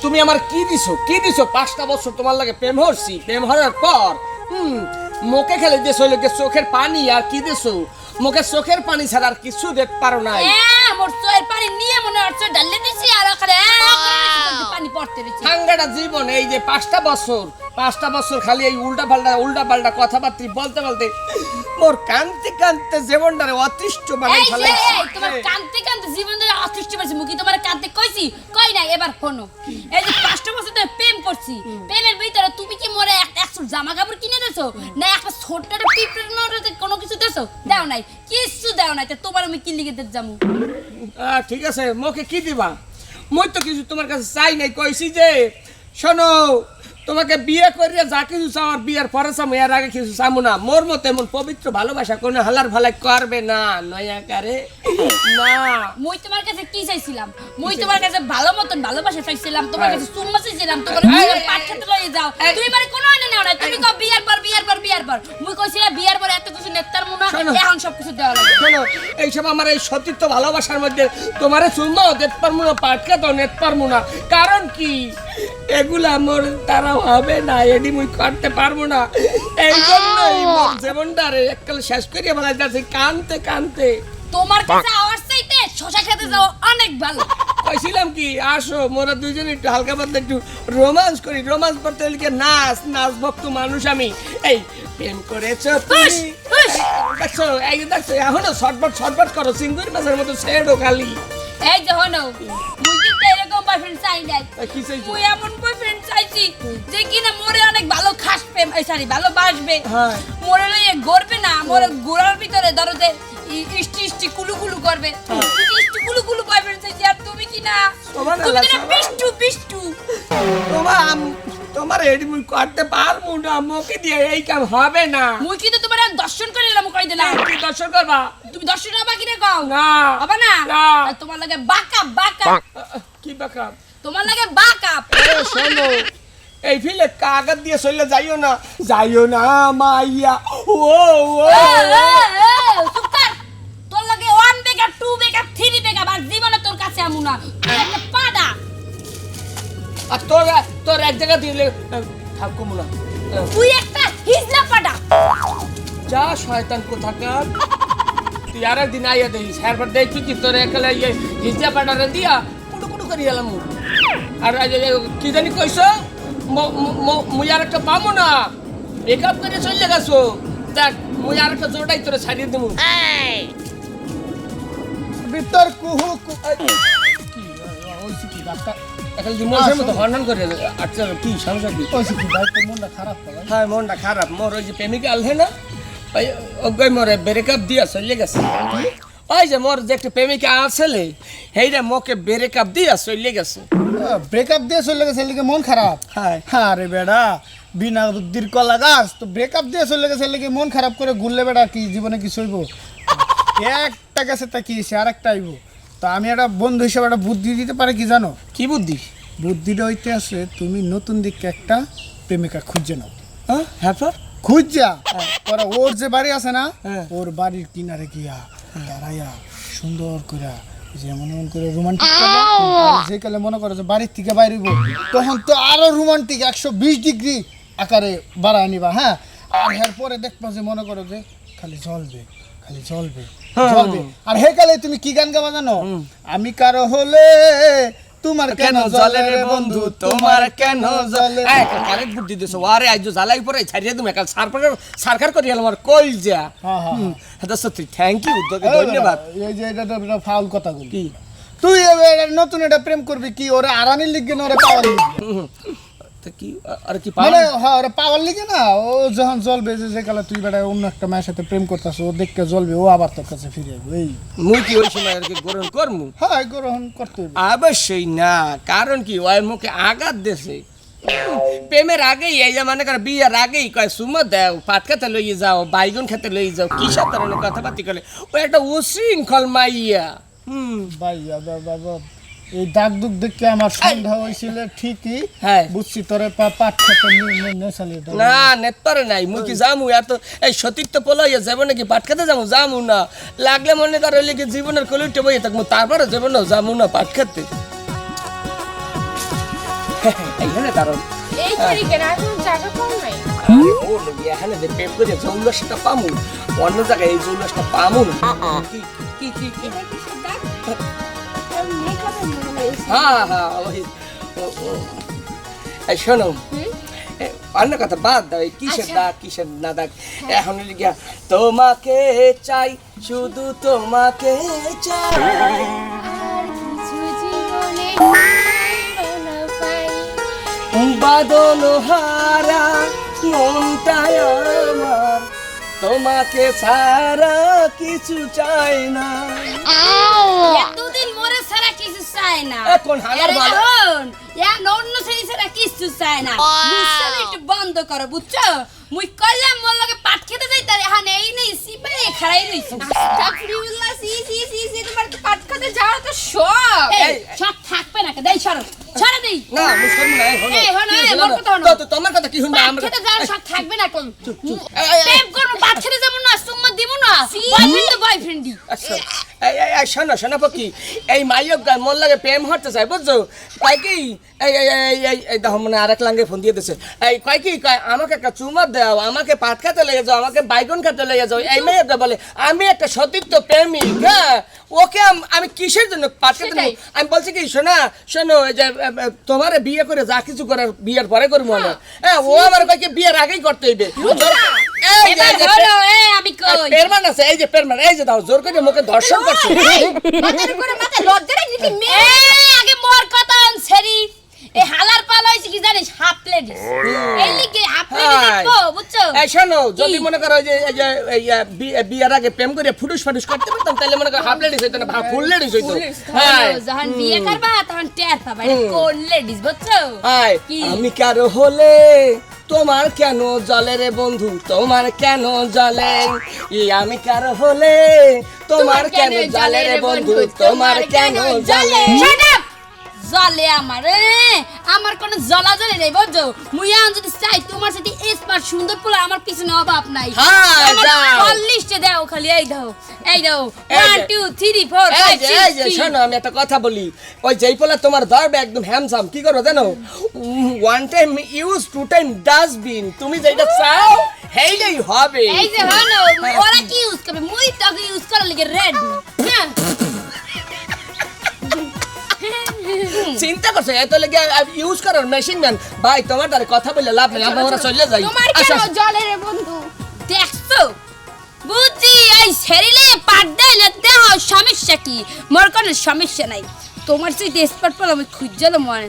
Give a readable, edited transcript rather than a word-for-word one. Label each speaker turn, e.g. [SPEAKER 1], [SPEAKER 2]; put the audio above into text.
[SPEAKER 1] তুমি আমার কি দিছো 5টা বছর তোমার লাগে প্রেম হরছি প্রেম হওয়ার পর মুখে খেলে দিছো লোকে চোখের পানি আর কি দিছো মুখে চোখের পানি ছাড়া আর কিছু দেখতে পারো না
[SPEAKER 2] মোর চোখের পানি নিয়ে মনে হচ্ছে ডালে দিছি আর ওখানে পানি পড়তে দিছি
[SPEAKER 1] সাঙ্গাটা জীবন এই যে 5টা বছর খালি এই উল্টা পাল্টা কথাবার্তা বলতে মোর কানতে জীবনটারে অতিষ্ঠ বানাই ফেলাইছি
[SPEAKER 2] তোমার কানতে জীবন ধরে অতিষ্ঠ করছি মুখি তোমার কানতে কইছি কই নাই এবার শোনো এই যে 5টা বছর ধরে প্রেম করছি প্রেমের ভিতরে তুমি কি মোরে একটা জামা কাপড় কিনে দেছো না একটা ছোট্ট পিঁপড়ে কোনো কিছু দেছো দাও নাই কিছু দাও নাই তো তোমার আমি কি লিখে দিতে যামু
[SPEAKER 1] ঠিক আছে মোকে কি দিবা মই তো কিছু তোমার কাছে চাই নাই কইছি যে শোনো তোমাকে বিয়ে করিয়া যা কিছু চাও আর বিয়ের পরে চামু এর আগে কিছু চামু না মোর মতো এমন পবিত্র ভালোবাসা কোনো হালার ভালাই করবে না নয়াকারে না
[SPEAKER 2] মই তোমার কাছে কি চাইছিলাম মই তোমার কাছে ভালো মতন ভালোবাসা চাইছিলাম তোমার কাছে চুম্মা চাইছিলাম তোমার পাট খেতে লয়ে যাও তুমি মানে কোনো আনে নাও না তুমি কও বিয়ের পর মই কইছিলাম বিয়ের পর এত কিছু নেতার মুনা এখন সব কিছু দেওয়া লাগে
[SPEAKER 1] শোনো এইসব আমার এই সতীত্ব ভালোবাসার মধ্যে তোমারে চুম্মাও দিতে পারবো না পাট খেতেও নিতে পারবো না কারণ কি এগুলা মোর তারা হবে না এডি মুই করতে পারবো না এই জন্যই মোর জীবনটারে এককাল শেষ করিয়া বলা যাচ্ছে কানতে
[SPEAKER 2] তোমার কাছে আওয়াজ চাইতে শশা খেতে যাও অনেক ভালো
[SPEAKER 1] কইছিলাম কি আসো মোরা দুইজনে একটু হালকা পাতলা একটু রোমান্স করি রোমান্স করতে হলে নাচ ভক্ত মানুষ আমি এই প্রেম করেছো তুমি দেখছো এখনো ছটফট করো সিঙ্গুর মাছের মতো ছেড়ো খালি
[SPEAKER 2] এই যে হনো মুই কিন্তু এরকম বয়ফ্রেন্ড চাই নাই
[SPEAKER 1] কি চাইছো
[SPEAKER 2] মুই এমন বয়ফ্রেন্ড চাইছি যে কিনা মোরে অনেক ভালো খাসবে ভালোবাসবে মোরে লইয়ে গড়বে না মোরে গোড়ার ভিতরে ধরো যে ইষ্টি কুলু করবে ইষ্টি কুলু বয়ফ্রেন্ড চাইছি আর তুমি কিনা তুমি না পিষ্টু
[SPEAKER 1] তোমার এডি মুই করতে পারবো না মোকে দিয়ে এই কাম হবে না
[SPEAKER 2] মুই কিন্তু তোমার দর্শন করে এলাম কই দিলাম
[SPEAKER 1] কি দর্শন করবা
[SPEAKER 2] তুমি দর্শন হবা কি রে কও
[SPEAKER 1] না
[SPEAKER 2] হবে না তোমার লাগে বাকা
[SPEAKER 1] কি বাকা
[SPEAKER 2] তোমার লাগে বাকা
[SPEAKER 1] শোনো এই ফিলে কাগজ দিয়ে চলে যাইও না মাইয়া ও
[SPEAKER 2] সুকার তোর লাগে 1 বেগা 2 বেগা 3 বেগা আর জীবনে তোর কাছে আমু না একটা পাডা
[SPEAKER 1] আর তোর এক জায়গা দিলে থাকবো না
[SPEAKER 2] তুই একটা হিজলা পাডা
[SPEAKER 1] যা শয়তান কোথাকার তুই আর একদিন আইয়া দেখিস এরপর দেখছি কি তোর একলা হিজলা পাডারে দিয়া কুটু করি এলাম আর কি জানি কইস মুই আর একটা পাবো না মেকআপ করে চলে গেছো দেখ মুই আর একটা জোরটাই তোরে ছাড়িয়ে দেবো
[SPEAKER 3] ভিতর কুহু
[SPEAKER 1] এখন দিনের মতো হর্নন করে আচ্ছা কি সমস্যা কি
[SPEAKER 3] মনটা খারাপ
[SPEAKER 1] হ্যাঁ মনটা খারাপ মোর ওই যে প্রেমিকা আলহে না ওই মোরে ব্রেকআপ দিয়া চলে গেছে ওই যে মোর যে একটা প্রেমিকা আসলে সেইটা মোকে ব্রেকআপ দিয়া চলে গেছে
[SPEAKER 3] ব্রেকআপ দিয়ে চলে গেছে লিখে মন খারাপ হ্যাঁ রে বেড়া বিনা বুদ্ধির কলা গাছ তো ব্রেকআপ দিয়ে চলে গেছে লিখে মন খারাপ করে ঘুরলে বেড়া কি জীবনে কি সইব একটা গেছে তা কি আর একটা আইব তো আমি একটা বন্ধু হিসেবে একটা বুদ্ধি দিতে পারে কি জানো
[SPEAKER 1] কি
[SPEAKER 3] বুদ্ধিটা হইতে আছে তুমি নতুন দিকে একটা প্রেমিকা খুঁজে নাও
[SPEAKER 1] হ্যাঁ
[SPEAKER 3] খুঁজা পরে ওর যে বাড়ি আছে না ওর বাড়ির কিনারে গিয়া দাঁড়াইয়া সুন্দর করে যেমন করে রোমান্টিক যে কালে মনে করো যে বাড়ির থেকে বাইরে তখন তো আরো রোমান্টিক 120 ডিগ্রি আকারে বাড়ায় নিবা হ্যাঁ আর এরপরে দেখবা যে মনে করো যে খালি জ্বলবে আর হে কালে তুমি কি গান গাবা জানো আমি কারো হলে তোমার কেন জ্বলে রে বন্ধু তোমার কেন জ্বলে
[SPEAKER 1] কারেক্ট বুদ্ধি দিছো আরে আজ জ্বালাই পরে ছাড়িয়ে তুমি কাল সরকার করি আমার কই যা হ্যাঁ সত্যি থ্যাংক ইউ ধন্যবাদ
[SPEAKER 3] এই যে এটা ফাউল কথা বলি কি তুই নতুন এটা প্রেম করবি কি ওরে আরানির লিগে না ওরে পাওয়ার লিগে
[SPEAKER 1] কি আর কি
[SPEAKER 3] মানে হ্যাঁ ওরে পাওয়ার লিগে না ও যখন জ্বলবে যে কালে তুই বেটা অন্য একটা মায়ের সাথে প্রেম করতাছ ও দেখকে জ্বলবে ও আবার তোর কাছে ফিরে আসবে এই
[SPEAKER 1] মুই কি ওই সময় আর কি গ্রহণ করমু
[SPEAKER 3] হ্যাঁ গ্রহণ করতে হবে
[SPEAKER 1] অবশ্যই না কারণ কি ওই মুখে আঘাত দেশে প্রেমের আগেই এই যে মানে বিয়ের আগেই কয় সুমা দাও পাট খেতে লইয়ে যাও বাইগুন খেতে লইয়ে যাও কি সব ধরনের কথাবার্তি করে ওই একটা উশৃঙ্খল মাইয়া
[SPEAKER 3] ভাইয়া বাবা এই দাগ দুগ দেখে আমার সন্দেহ হয়েছিল ঠিকই বুঝছি তোরে পাট খেতে
[SPEAKER 1] না নেতরে নাই মুই কি যামু এত এই সতীর্থ পলাইয়া যাবো নাকি পাট খেতে যামু না লাগলে মনে করে জীবনের কলিটা বইয়ে থাকবো তারপরে যাবো না যামু না পাট খেতে এইখানে দাঁড়ান
[SPEAKER 4] এই চুরি কেন আর কোনো জায়গা কম নাই
[SPEAKER 1] ও লোকি এখানে যে প্রেম করে জৌলসটা পামু অন্য জায়গায় এই জৌলসটা পামু না কি
[SPEAKER 4] এটা কি দাগ মেকআপের মনে হয়েছে
[SPEAKER 1] হ্যাঁ হ্যাঁ ওই এই শোনো অন্য কথা বাদ দাও এই কিসের না দাগ এখন গিয়া তোমাকে চাই শুধু তোমাকে চাই
[SPEAKER 4] আর কিছু জীবনে না পাই
[SPEAKER 1] বাদন হারা মনটাই আমার তোমাকে ছাড়া কিছু চাই না
[SPEAKER 2] এতদিন মরে ছাড়া কিছু চায় না
[SPEAKER 1] এখন হালার ভালো।
[SPEAKER 2] অন্য ছেলে ছাড়া কিছু চায় না বুঝছো একটু বন্ধ করো বুঝছো মুই কইলাম মোর লগে পাট খেতে যাই তার এখন এই নেই সিপাই খাড়াই রইছে
[SPEAKER 4] আস্তাগফিরুল্লাহ সি তোমার তো পাট খেতে যাওয়া তো শখ
[SPEAKER 2] এই সব থাকবে না দেই সরো ছড়া দেই
[SPEAKER 1] না মুসলমান নাই হলো
[SPEAKER 2] এই হলো, এই, মোর কথা হলো।
[SPEAKER 1] তো তোমার কথা কি শুনবা
[SPEAKER 2] পাট
[SPEAKER 1] আমরা
[SPEAKER 2] খেতে যাওয়ার সব থাকবে না কোন
[SPEAKER 1] এই,
[SPEAKER 2] প্রেম করব পাট খেতে যাব না সুম্মা দিব না বয়ফ্রেন্ড তো বয়ফ্রেন্ডই
[SPEAKER 1] আচ্ছা এই শোনো শোনো পকি এই মাইয়ক গান মন লাগে প্রেম হতে চাই বুঝছো কয় কি এই দেখো মানে আরেক লাঙ্গে ফোন দিয়ে দিছে এই কয় কি কয় আমাকে একটা চুমা দাও আমাকে পাট খেতে লেগে যাও আমাকে বাইগন খেতে লেগে যাও এই মেয়েটা বলে আমি একটা সতীর্থ প্রেমিক হ্যাঁ ওকে আমি কিসের জন্য পাট খেতে নেবো? আমি বলছি কি শোনো এই যে তোমার বিয়ে করে যা কিছু করার বিয়ের পরে করবো না হ্যাঁ ও আমার কয় কি বিয়ের আগেই করতে হইবে এই যে
[SPEAKER 2] এবার হলো আমি কই
[SPEAKER 1] পেরমান আছে এই যে পেরমান এই যে দাও জোর করে মুখে দর্শন করছে
[SPEAKER 4] মাথার উপরে মাথা লজ্জা রাখলি কি মেয়ে
[SPEAKER 2] এই আগে মোর কথা আনছারি এই হালার পালা হইছে কি জানিস হাফ লেডিস এই লিগে হাফ লেডিস দেখো বুঝছো
[SPEAKER 1] এই শোনো যদি
[SPEAKER 2] কি?
[SPEAKER 1] মনে করো এই যে বিয়ের আগে প্রেম করে ফুটুস ফাটুস করতে পারতাম তাহলে মনে করো হাফ লেডিস হইতো না ফুল লেডিস হইতো হ্যাঁ
[SPEAKER 2] যখন বিয়ে করবা তখন টের পাবা এটা কোন লেডিস বুঝছো
[SPEAKER 1] হাই
[SPEAKER 2] কি?
[SPEAKER 1] আমি কারো হলে তোমার কেন জলে রে বন্ধু তোমার কেন জলে আমি কারো হলে তোমার কেন জলে রে বন্ধু তোমার কেন জলে
[SPEAKER 2] Shut up! জলে আমার কোনো জলা জলে নেই বুঝছো মুই এখন যদি চাই তোমার সাথে স্মার্ট সুন্দর পোলা আমার পিছনে অভাব নাই
[SPEAKER 1] হ্যাঁ, যাও।
[SPEAKER 2] আমার লিস্টে দাও খালি এই দাও
[SPEAKER 1] এই যে।
[SPEAKER 2] 1 2 3 4
[SPEAKER 1] এই
[SPEAKER 2] 5
[SPEAKER 1] যে
[SPEAKER 2] 6
[SPEAKER 1] শোনো আমি একটা কথা বলি ওই যেই পোলা তোমার ধরবে একদম হ্যান্ডসাম কি করো জানো one time use to time dustbin তুমি যেটা চাও হেইলেই হবে
[SPEAKER 2] এই যে হলো ওরা কি ইউজ করবে মুই তাকে ইউজ করার লাগে রেড হ্যাঁ
[SPEAKER 1] চিন্তা করছো এত লেগে ইউজ করার মেশিন ম্যান ভাই তোমার দ্বারা কথা বলে লাভ নেই আমরা চলে যাই
[SPEAKER 4] তোমার
[SPEAKER 1] আসো,
[SPEAKER 4] কেন
[SPEAKER 1] আসো।
[SPEAKER 4] জলে রে বন্ধু
[SPEAKER 2] দেখছো বুঝছি এই শরীরে পাট দেয় দেহ সমস্যা কি মোর কোনো সমস্যা নাই তোমার সেই স্পট পর আমি খুঁজছিলাম মনে